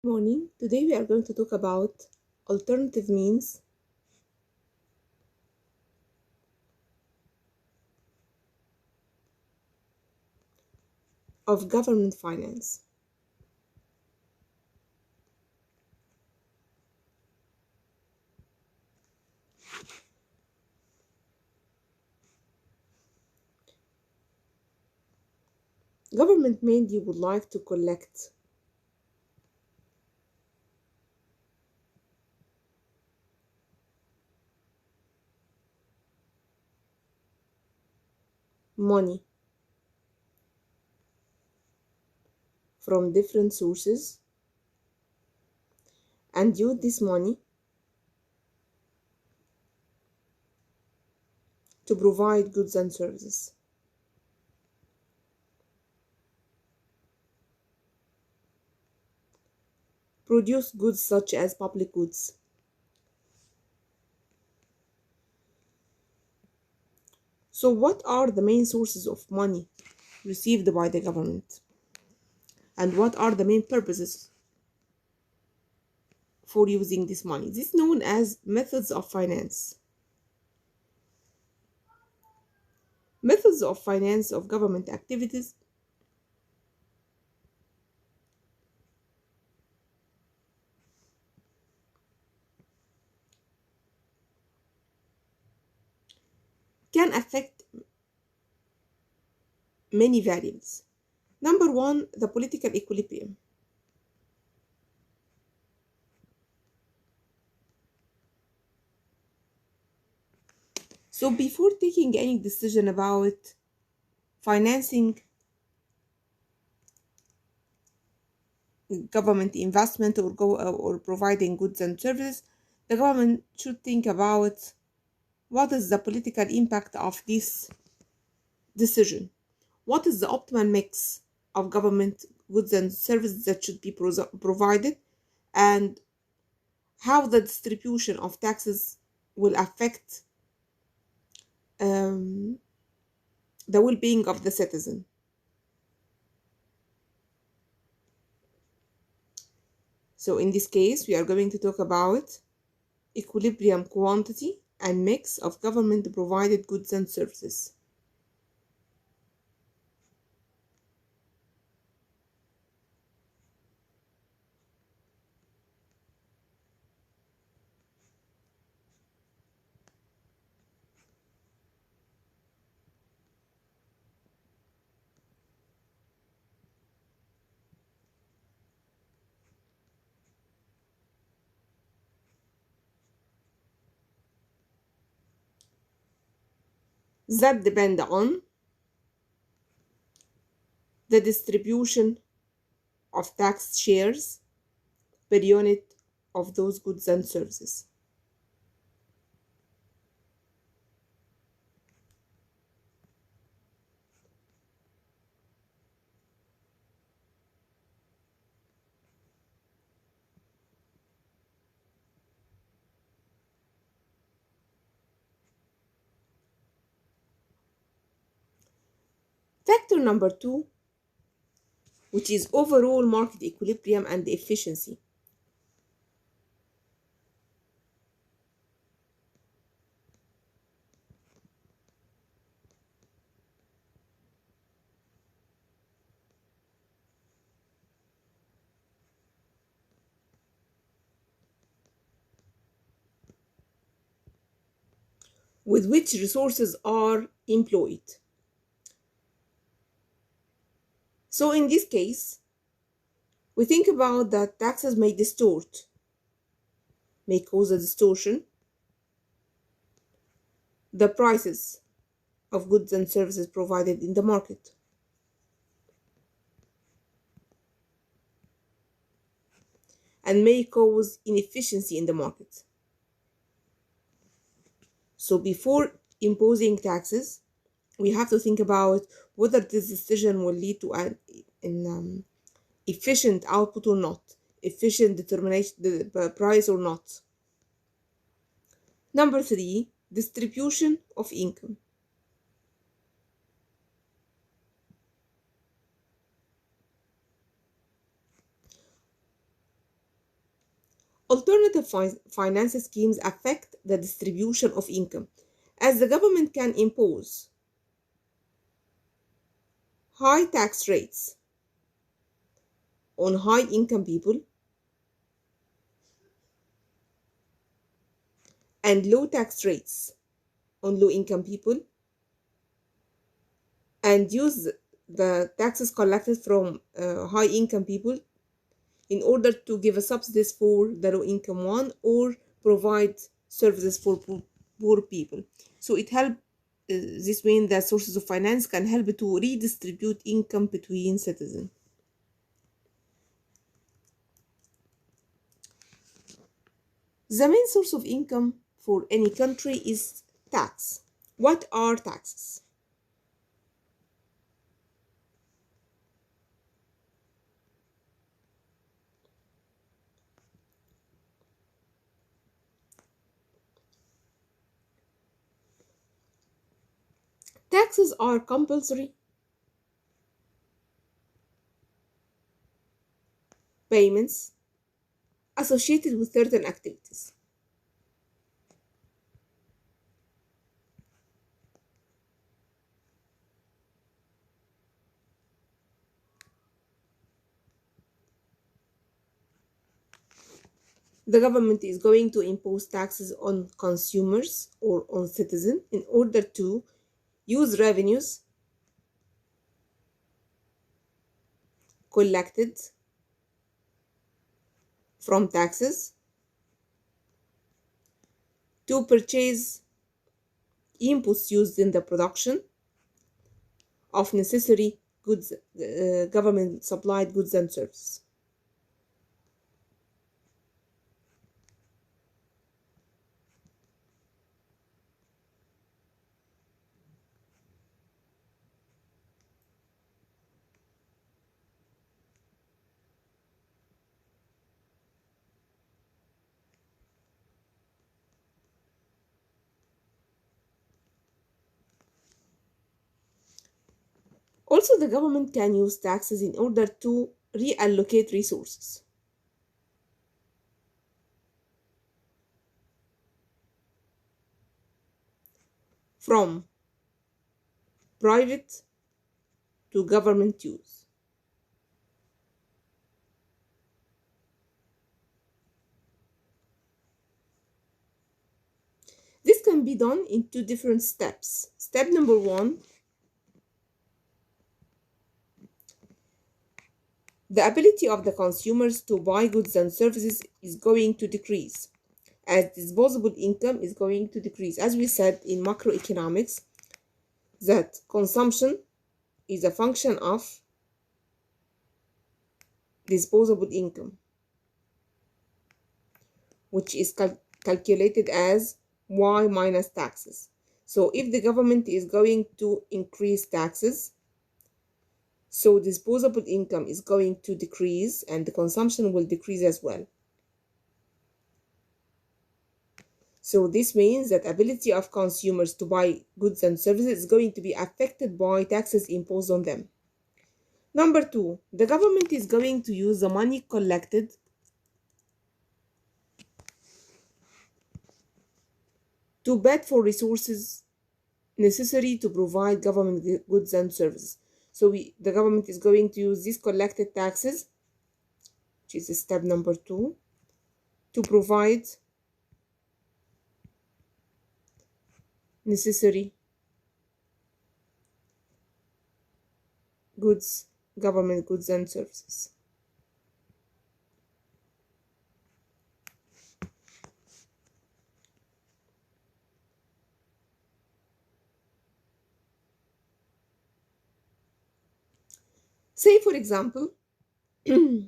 Morning. Today we are going to talk about alternative means of government finance. Government mainly would like to collect money from different sources and use this money to provide goods and services. Produce goods such as public goods. So, what are the main sources of money received by the government? And what are the main purposes for using this money? This is known as methods of finance. Methods of finance of government activities can affect many variables. Number one, the political equilibrium. So before taking any decision about financing government investment or providing goods and services, the government should think about what is the political impact of this decision. What is the optimal mix of government goods and services that should be provided, and how the distribution of taxes will affect um, the well-being of the citizen. So in this case, we are going to talk about equilibrium quantity and mix of government provided goods and services. That depend on the distribution of tax shares per unit of those goods and services. Factor number two, which is overall market equilibrium and efficiency. With which resources are employed. So in this case, we think about that taxes may cause a distortion, the prices of goods and services provided in the market. And may cause inefficiency in the market. So before imposing taxes, we have to think about whether this decision will lead to an efficient output or not, efficient determination the price or not. Number three, distribution of income. alternative finance schemes affect the distribution of income, as the government can impose high tax rates on high income people and low tax rates on low income people, and use the taxes collected from high income people in order to give a subsidies for the low income one or provide services for poor people. So it help this way the sources of finance can help to redistribute income between citizens. The main source of income for any country is tax. What are taxes? Taxes are compulsory payments associated with certain activities. The government is going to impose taxes on consumers or on citizens in order to use revenues collected from taxes to purchase inputs used in the production of necessary goods, government supplied goods and services. Also, the government can use taxes in order to reallocate resources from private to government use. This can be done in two different steps. Step number one, the ability of the consumers to buy goods and services is going to decrease as disposable income is going to decrease. As we said in macroeconomics, that consumption is a function of disposable income, which is calculated as Y minus taxes. So if the government is going to increase taxes, so disposable income is going to decrease and the consumption will decrease as well. So this means that ability of consumers to buy goods and services is going to be affected by taxes imposed on them. Number two, the government is going to use the money collected to bid for resources necessary to provide government goods and services. So the government is going to use these collected taxes, which is step number two, to provide necessary goods, government goods and services. Say, for example, a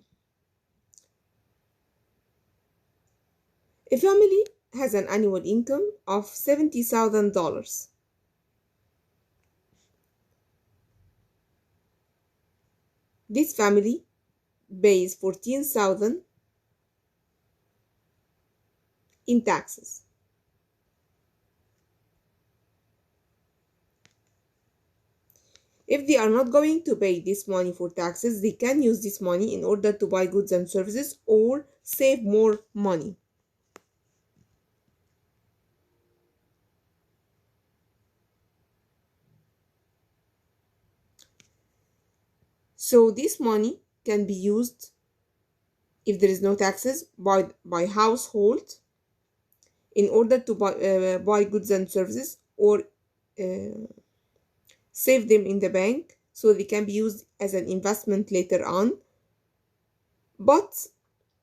family has an annual income of $70,000. This family pays $14,000 in taxes. If they are not going to pay this money for taxes, they can use this money in order to buy goods and services or save more money. So this money can be used, if there is no taxes, by household in order to buy goods and services, or uh, save them in the bank so they can be used as an investment later on. But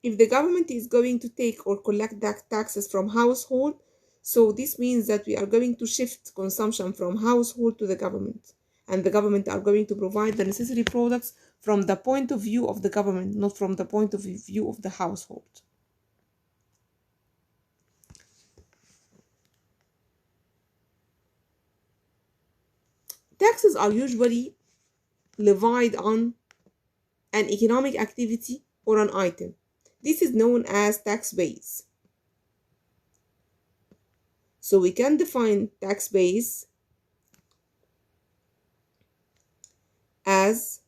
if the government is going to take or collect that taxes from household, so this means that we are going to shift consumption from household to the government, and the government are going to provide the necessary products from the point of view of the government, not from the point of view of the household. Taxes are usually levied on an economic activity or an item. This is known as tax base. So we can define tax base as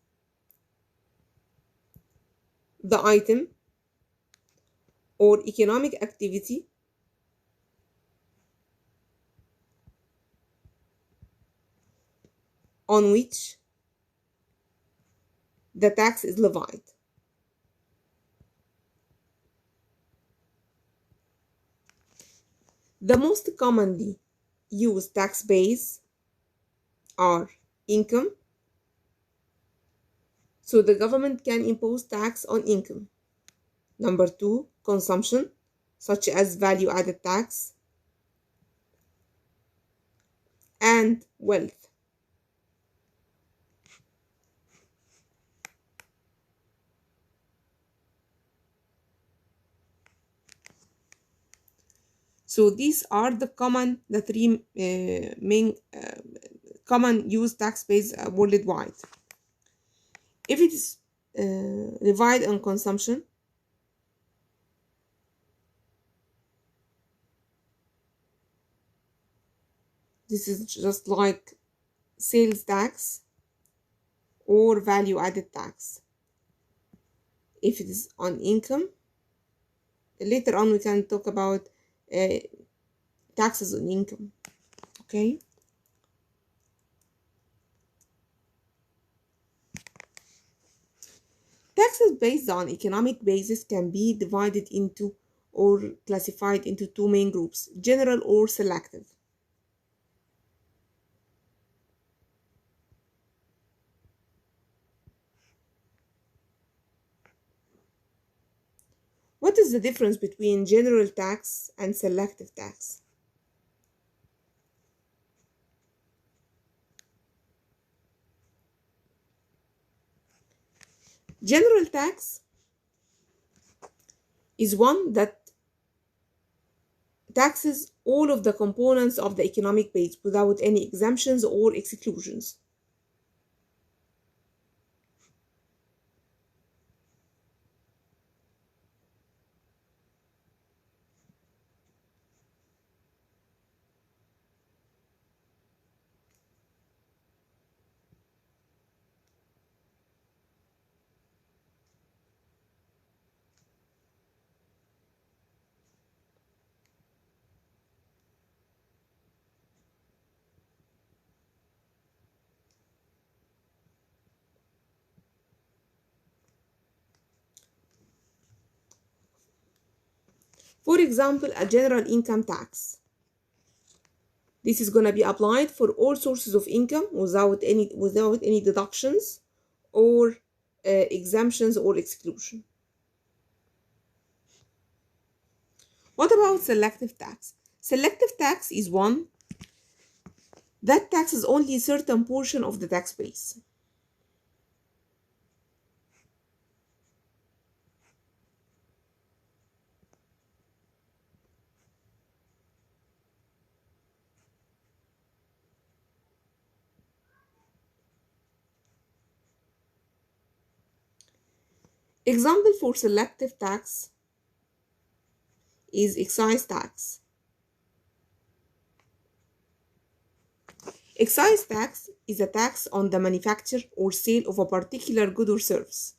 the item or economic activity on which the tax is levied. The most commonly used tax base are income. So the government can impose tax on income. Number two, consumption, such as value added tax, and wealth. So these are the three main common use tax base worldwide. If it is divided on consumption, this is just like sales tax or value added tax. If it is on income, later on we can talk about uh, taxes on income. Okay. Taxes based on economic basis can be divided into or classified into two main groups, general or selective. What is the difference between general tax and selective tax? General tax is one that taxes all of the components of the economic base without any exemptions or exclusions. For example, a general income tax. This is going to be applied for all sources of income without any deductions or exemptions or exclusion. What about selective tax? Selective tax is one that taxes only a certain portion of the tax base. Example for selective tax is excise tax. Excise tax is a tax on the manufacture or sale of a particular good or service.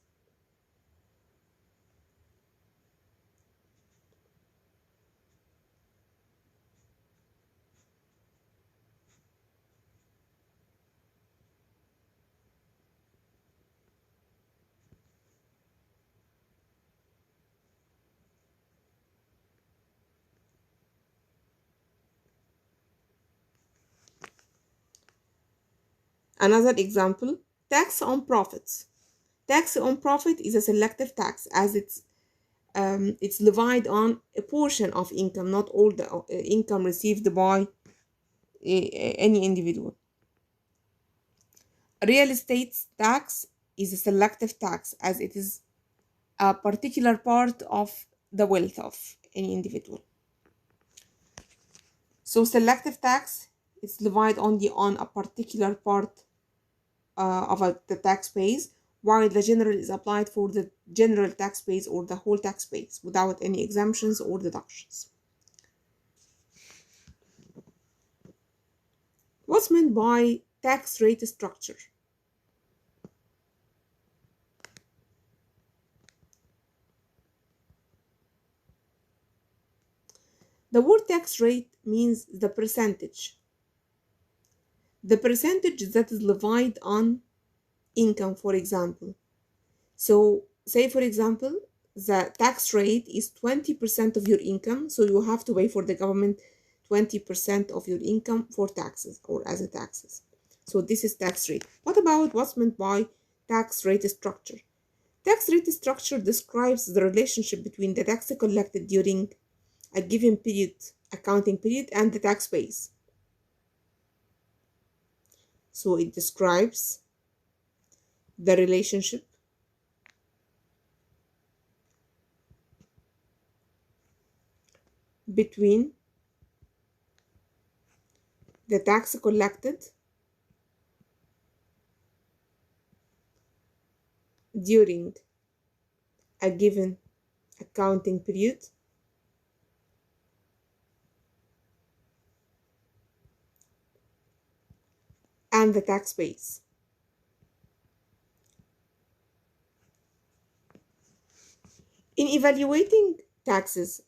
Another example, tax on profits. Tax on profit is a selective tax as it's levied on a portion of income, not all the income received by any individual. Real estate tax is a selective tax as it is a particular part of the wealth of any individual. So selective tax is levied only on a particular part the tax base, while the general is applied for the general tax base or the whole tax base without any exemptions or deductions. What's meant by tax rate structure? The word tax rate means the percentage that is levied on income, for example. So, say for example, the tax rate is 20% of your income, so you have to pay for the government 20% of your income for taxes or as a taxes. So, this is tax rate. What about what's meant by tax rate structure? Tax rate structure describes the relationship between the tax collected during a given period, accounting period, and the tax base. So it describes the relationship between the tax collected during a given accounting period and the tax base. In evaluating taxes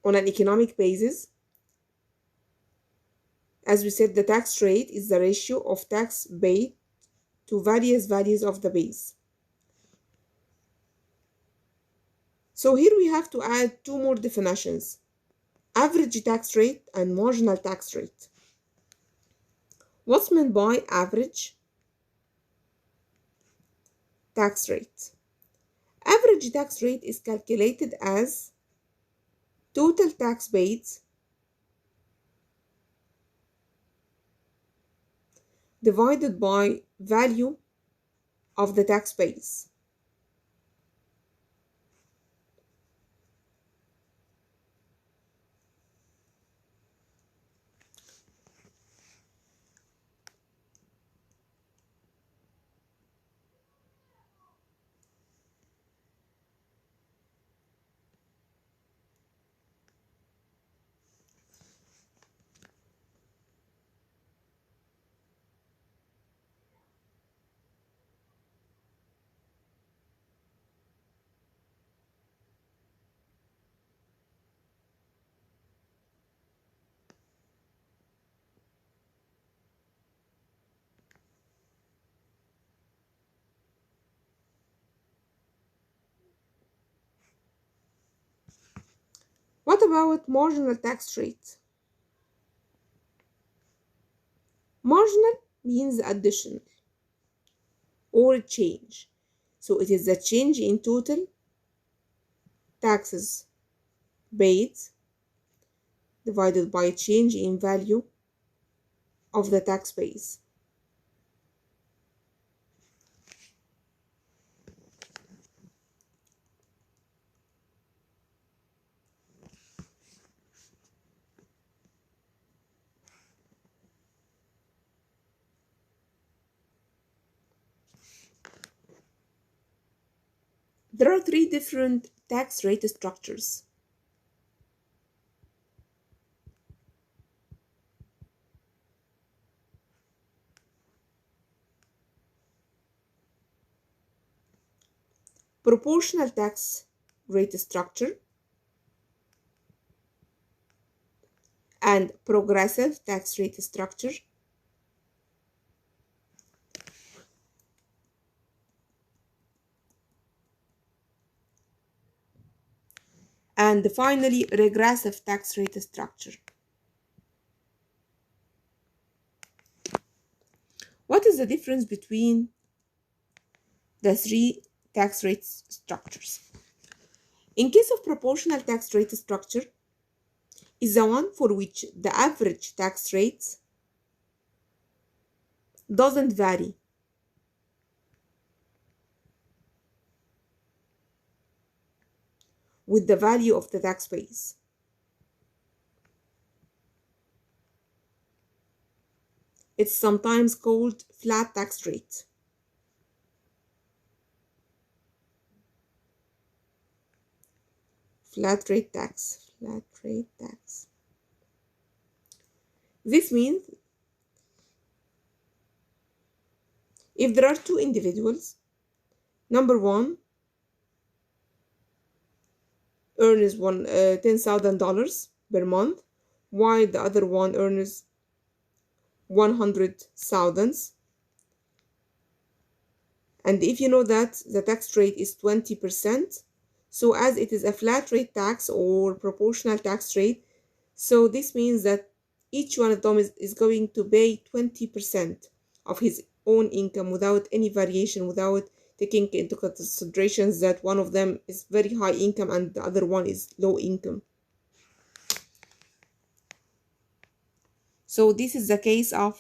on an economic basis, as we said, the tax rate is the ratio of tax paid to various values of the base. So here we have to add two more definitions: average tax rate and marginal tax rate. What's meant by average tax rate? Average tax rate is calculated as total tax paid divided by value of the tax base. What about marginal tax rate? Marginal means additional or change. So it is the change in total taxes paid divided by change in value of the tax base. There are three different tax rate structures. proportional tax rate structure, and progressive tax rate structure. And finally, regressive tax rate structure. What is the difference between the three tax rate structures? In case of proportional tax rate structure, is the one for which the average tax rate doesn't vary with the value of the tax base. It's sometimes called flat tax rate. Flat rate tax. This means if there are two individuals, number one earns $10,000 per month, while the other one earns 100,000. And if you know that the tax rate is 20%, so as it is a flat rate tax or proportional tax rate, so this means that each one of them is going to pay 20% of his own income without any variation, without taking into considerations that one of them is very high income and the other one is low income. So this is the case of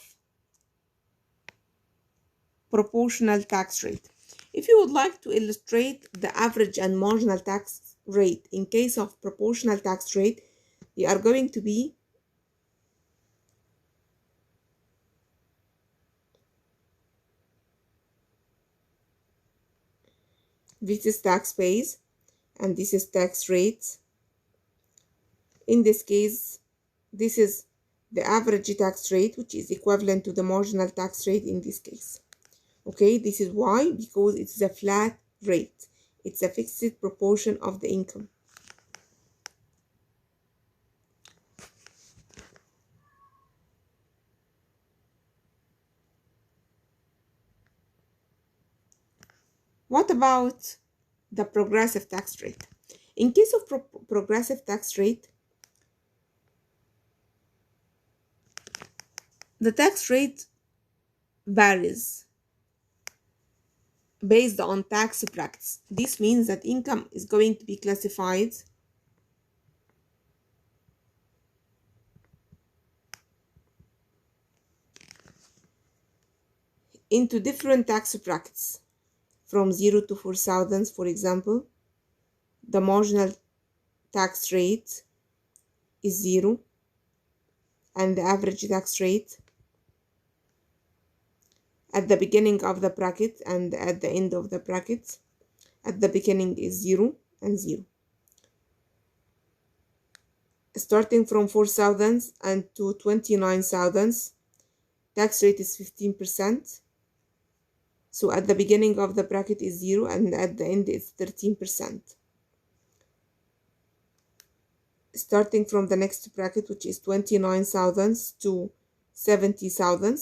proportional tax rate. If you would like to illustrate the average and marginal tax rate in case of proportional tax rate, they are going to be this is tax base and this is tax rate. In this case, this is the average tax rate, which is equivalent to the marginal tax rate in this case. Okay, this is why, because it's a flat rate. It's a fixed proportion of the income. What about the progressive tax rate? In case of progressive tax rate, the tax rate varies based on tax brackets. This means that income is going to be classified into different tax brackets from 0 to 4,000. For example, the marginal tax rate is 0 and the average tax rate at the beginning of the bracket and at the end of the bracket. At the beginning is 0 and 0. Starting from 4,000 and to 29,000, tax rate is 15%. So at the beginning of the bracket is 0 and at the end it's 13%. Starting from the next bracket, which is 29,000 to 70,000,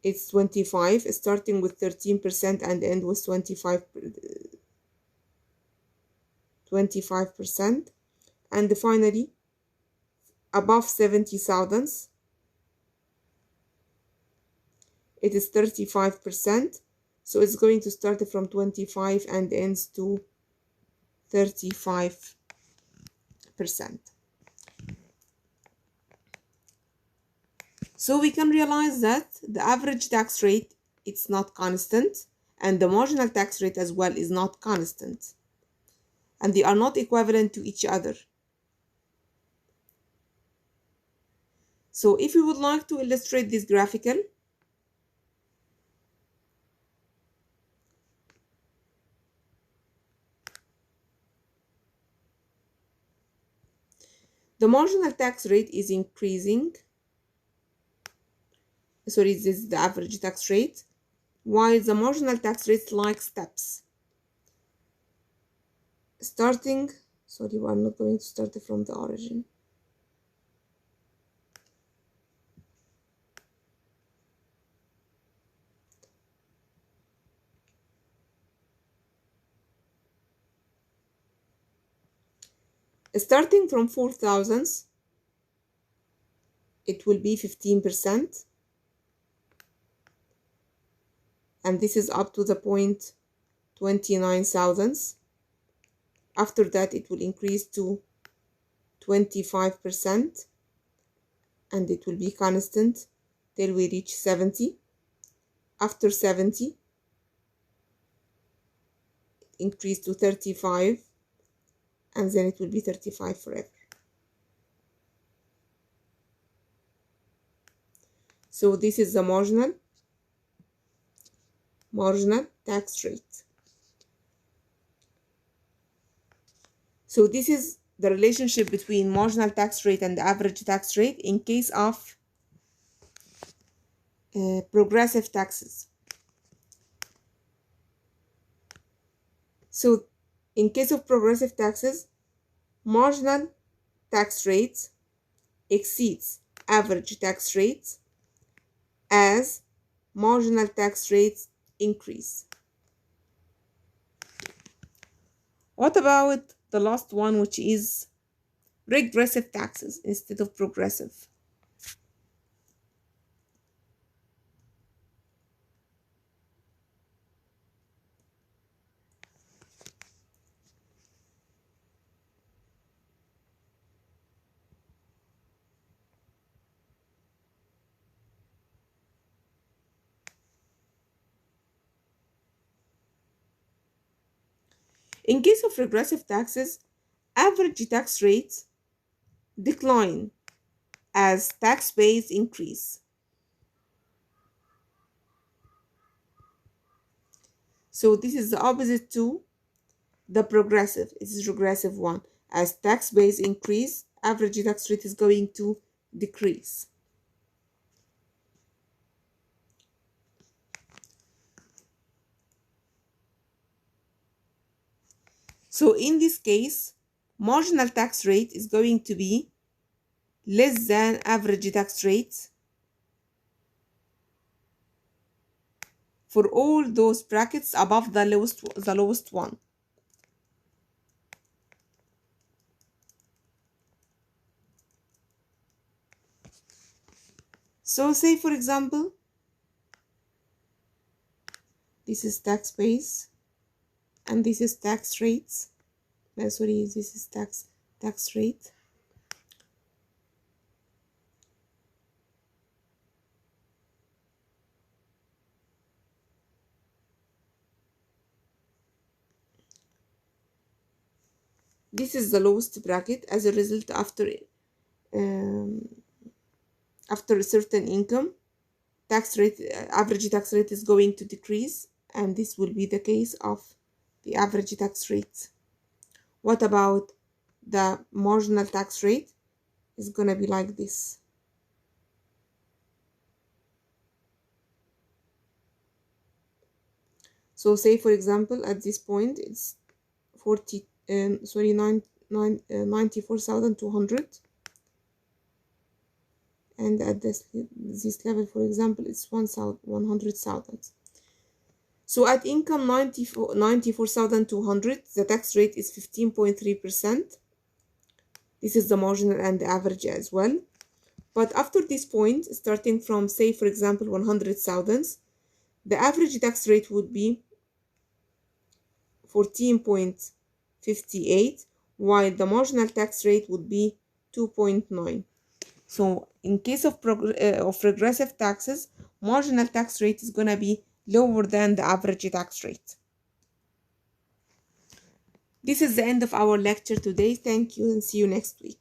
it's 25, starting with 13% and end with 25%. And finally, above 70,000, it is 35%. So it's going to start from 25 and ends to 35%. So we can realize that the average tax rate, it's not constant, and the marginal tax rate as well is not constant, and they are not equivalent to each other. So if you would like to illustrate this graphical, the marginal tax rate is increasing. Sorry, this is the average tax rate. while the marginal tax rates like steps. Sorry, I'm not going to start from the origin. Starting from 4,000, it will be 15%, and this is up to the point 29,000. After that, it will increase to 25%, and it will be constant till we reach 70. After 70, it increase to 35, and then it will be 35 forever. So this is the marginal tax rate. So this is the relationship between marginal tax rate and the average tax rate in case of progressive taxes. So in case of progressive taxes, marginal tax rate exceeds average tax rate as marginal tax rates increase. What about the last one, which is regressive taxes instead of progressive? In case of regressive taxes, average tax rates decline as tax base increase. So this is the opposite to the progressive. It is regressive one. As tax base increase, average tax rate is going to decrease. So in this case, marginal tax rate is going to be less than average tax rate for all those brackets above the lowest one. So say for example, this is tax base and this is tax rates. This is tax rate. This is the lowest bracket. As a result, after a certain income, average tax rate is going to decrease, and this will be the case of the average tax rate. What about the marginal tax rate? Is gonna be like this. So say for example, at this point it's 94,200, and at this level, for example, it's 100,000. So at income 94,200, the tax rate is 15.3%. This is the marginal and the average as well. But after this point, starting from, say, for example, 100,000, the average tax rate would be 14.58, while the marginal tax rate would be 2.9. So in case of regressive taxes, marginal tax rate is going to be lower than the average tax rate. This is the end of our lecture today. Thank you and see you next week.